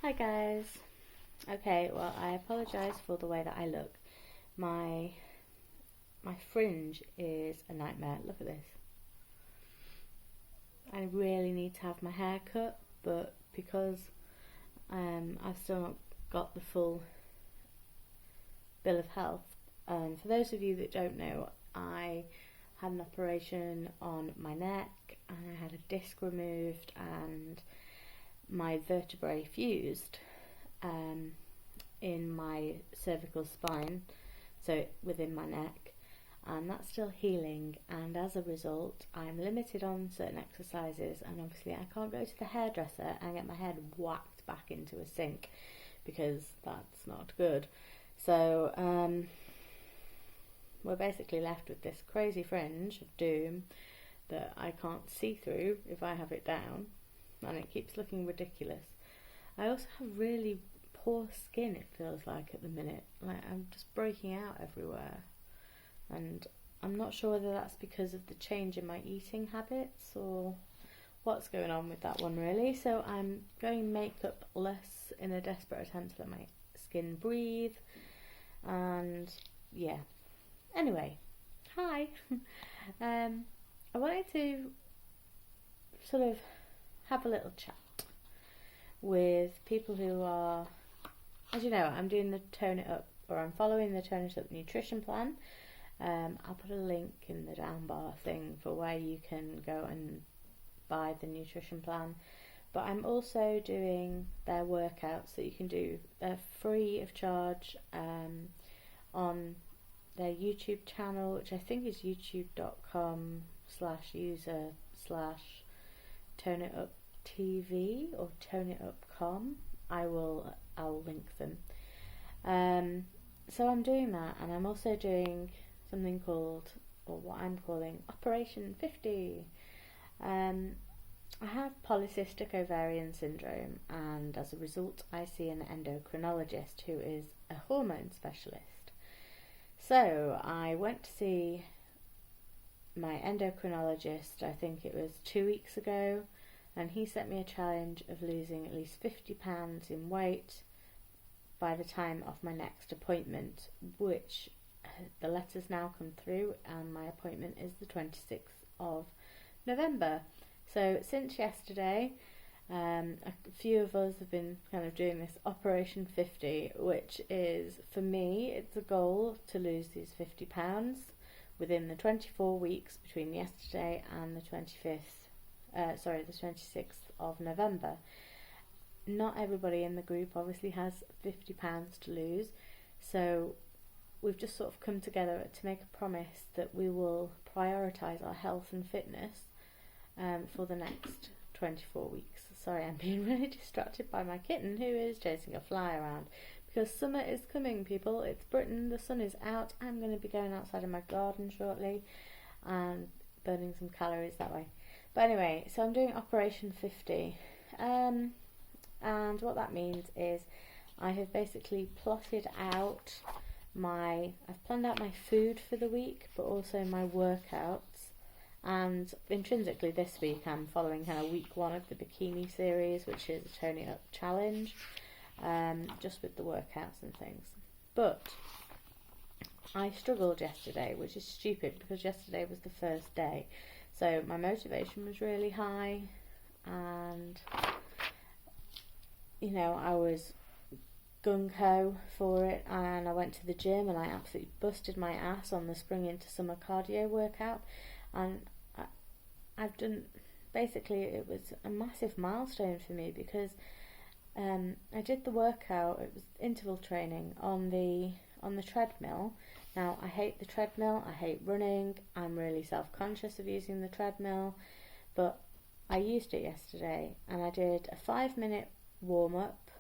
Hi guys. Okay, well I apologise for the way that I look. My fringe is a nightmare. Look at this. I really need to have my hair cut, but because I've still not got the full bill of health. For those of you that don't know, I had an operation on my neck and I had a disc removed and my vertebrae fused in my cervical spine, so within my neck, and that's still healing, and as a result I'm limited on certain exercises, and obviously I can't go to the hairdresser and get my head whacked back into a sink because that's not good. So we're basically left with this crazy fringe of doom that I can't see through if I have it down, and it keeps looking ridiculous. I also have really poor skin, it feels like, at the minute. Like, I'm just breaking out everywhere, and I'm not sure whether that's because of the change in my eating habits or what's going on with that one, really. So I'm going makeup less in a desperate attempt to let my skin breathe, and yeah. Anyway, hi. I wanted to sort of have a little chat with people who are, as you know, I'm doing the Tone It Up, or I'm following the Tone It Up nutrition plan. I'll put a link in the down bar thing for where you can go and buy the nutrition plan. But I'm also doing their workouts that you can do. They're free of charge on their YouTube channel, which I think is youtube.com/user/ToneItUpTV or ToneItUp.com. I'll link them. So I'm doing that, and I'm also doing something called, or what I'm calling, Operation 50. I have polycystic ovarian syndrome, and as a result I see an endocrinologist who is a hormone specialist. So I went to see my endocrinologist, I think it was 2 weeks ago, and he set me a challenge of losing at least 50 pounds in weight by the time of my next appointment, which the letter's now come through, and my appointment is the 26th of November. So since yesterday, a few of us have been kind of doing this Operation 50, which is, for me, it's a goal to lose these 50 pounds within the 24 weeks between yesterday and the 26th of November. Not everybody in the group obviously has 50 pounds to lose, so we've just sort of come together to make a promise that we will prioritise our health and fitness for the next 24 weeks. Sorry, I'm being really distracted by my kitten, who is chasing a fly around, because summer is coming, people. It's Britain, the sun is out. I'm going to be going outside in my garden shortly and burning some calories that way. But anyway, so I'm doing Operation 50, and what that means is I have basically plotted out I've planned out my food for the week, but also my workouts. And intrinsically this week I'm following kind of week 1 of the bikini series, which is a Tone It Up challenge, just with the workouts and things. But I struggled yesterday, which is stupid because yesterday was the first day. So my motivation was really high, and you know, I was gung-ho for it, and I went to the gym and I absolutely busted my ass on the spring into summer cardio workout, and I've done, basically it was a massive milestone for me because I did the workout. It was interval training on the treadmill. Now I hate the treadmill, I hate running, I'm really self-conscious of using the treadmill, but I used it yesterday and I did a 5-minute warm-up,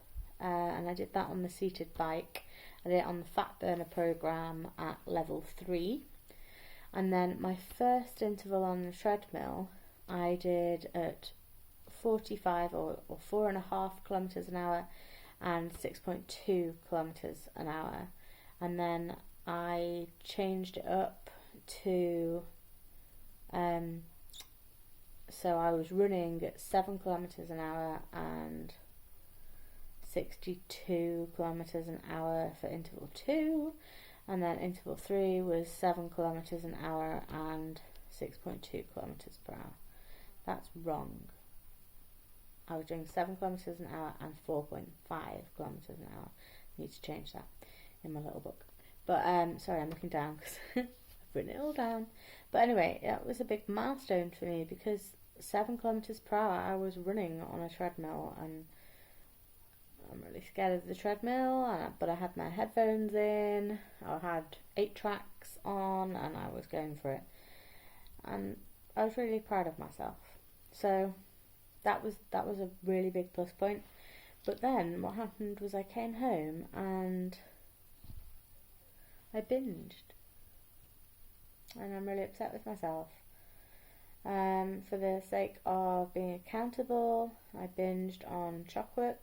and I did that on the seated bike. I did it on the fat burner program at level 3. And then my first interval on the treadmill I did at 45 or 4.5 kilometres an hour and 6.2 kilometres an hour. And then I changed it up to, so I was running at 7 kilometres an hour and 62 kilometres an hour for interval 2, and then interval 3 was 7 kilometres an hour and 6.2 kilometres per hour. That's wrong. I was doing 7 kilometres an hour and 4.5 kilometres an hour. I need to change that in my little book. But sorry, I'm looking down because I've written it all down. But anyway, that was a big milestone for me because 7 kilometres per hour I was running on a treadmill, and I'm really scared of the treadmill, but I had my headphones in, I had 8 tracks on, and I was going for it. And I was really proud of myself. So that was a really big plus point. But then what happened was I came home and I binged. And I'm really upset with myself. For the sake of being accountable, I binged on chocolate,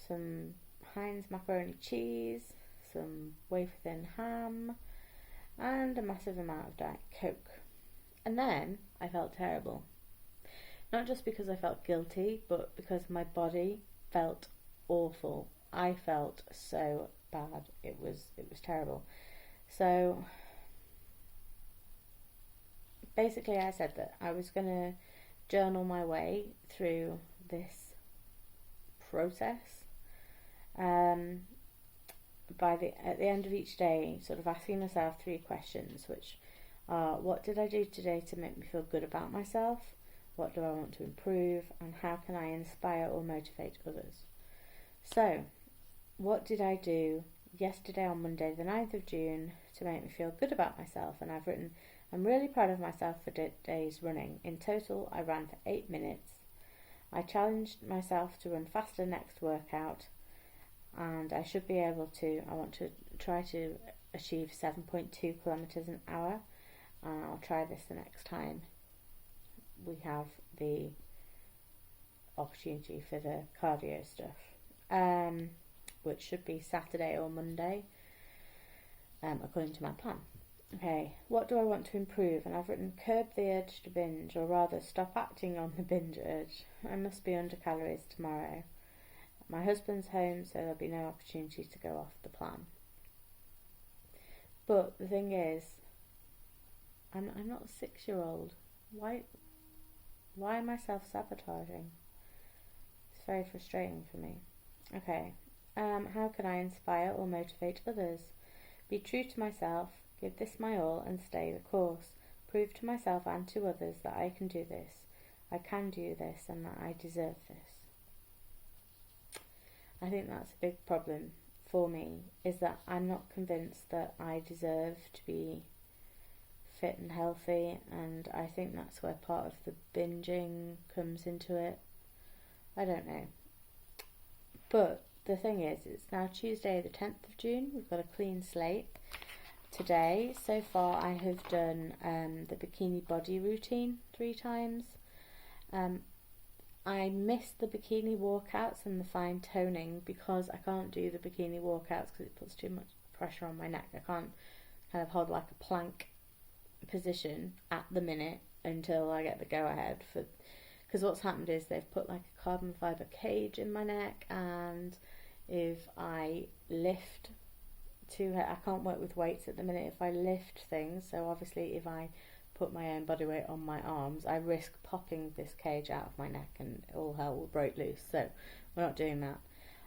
some Heinz macaroni cheese, some wafer thin ham, and a massive amount of Diet Coke. And then I felt terrible. Not just because I felt guilty, but because my body felt awful. I felt so bad. It was terrible. So basically I said that I was going to journal my way through this process. At the end of each day, sort of asking myself 3 questions, which are: what did I do today to make me feel good about myself? What do I want to improve? And how can I inspire or motivate others? So, what did I do yesterday on Monday, the 9th of June, to make me feel good about myself? And I've written, I'm really proud of myself for days running. In total, I ran for 8 minutes. I challenged myself to run faster next workout, and I should be able to. I want to try to achieve 7.2 kilometres an hour, and I'll try this the next time we have the opportunity for the cardio stuff, which should be Saturday or Monday, according to my plan. Okay, what do I want to improve? And I've written curb the urge to binge, or rather stop acting on the binge urge. I must be under calories tomorrow. My husband's home, so there'll be no opportunity to go off the plan. But the thing is, I'm not a 6-year-old. Why am I self-sabotaging? It's very frustrating for me. Okay, how can I inspire or motivate others? Be true to myself, give this my all and stay the course. Prove to myself and to others that I can do this, I can do this, and that I deserve this. I think that's a big problem for me, is that I'm not convinced that I deserve to be fit and healthy, and I think that's where part of the binging comes into it. I don't know. But the thing is, it's now Tuesday the 10th of June. We've got a clean slate. Today, so far, I have done the bikini body routine 3 times. I missed the bikini walkouts and the fine toning because I can't do the bikini walkouts because it puts too much pressure on my neck. I can't kind of hold like a plank position at the minute until I get the go ahead for, because what's happened is they've put like a carbon fibre cage in my neck, and if I lift I can't work with weights at the minute if I lift things. So obviously if I put my own body weight on my arms, I risk popping this cage out of my neck and all hell will break loose. So we're not doing that.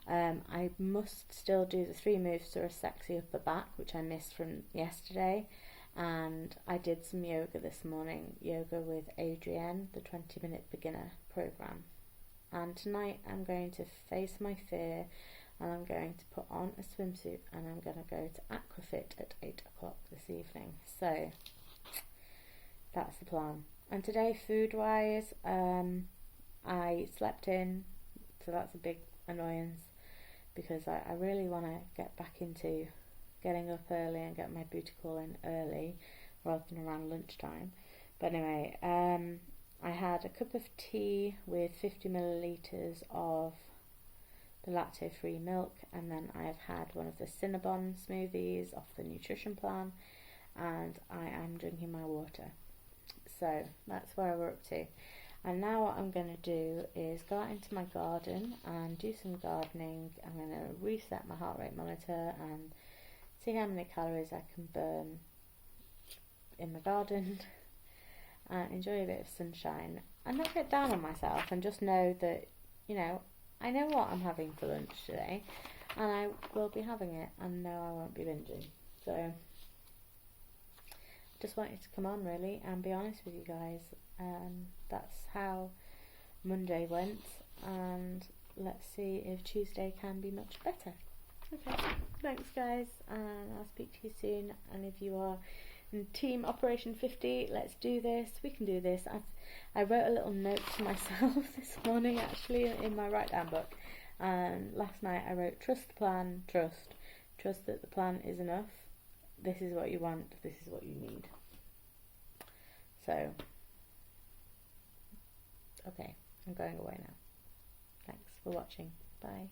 I must still do the 3 moves to a sexy upper back, which I missed from yesterday. And I did some yoga this morning, yoga with Adrienne, the 20-minute beginner program. And tonight I'm going to face my fear, and I'm going to put on a swimsuit, and I'm going to go to Aquafit at 8 o'clock this evening. So that's the plan. And today, food-wise, I slept in, so that's a big annoyance, because I really want to get back into getting up early and get my booty call in early rather than around lunchtime. But anyway, I had a cup of tea with 50 millilitres of the lactose-free milk, and then I've had one of the Cinnabon smoothies off the nutrition plan, and I am drinking my water. So that's where we're up to. And now what I'm going to do is go out into my garden and do some gardening. I'm going to reset my heart rate monitor and see how many calories I can burn in my garden and enjoy a bit of sunshine and not get down on myself, and just know that, you know, I know what I'm having for lunch today and I will be having it, and no, I won't be binging. So just wanted to come on really and be honest with you guys. That's how Monday went, and let's see if Tuesday can be much better. Okay, thanks guys, and I'll speak to you soon. And if you are in Team Operation 50, let's do this, we can do this. I wrote a little note to myself this morning actually in my write down book, and last night I wrote, trust the plan, trust that the plan is enough, this is what you want, this is what you need. So okay, I'm going away now. Thanks for watching. Bye.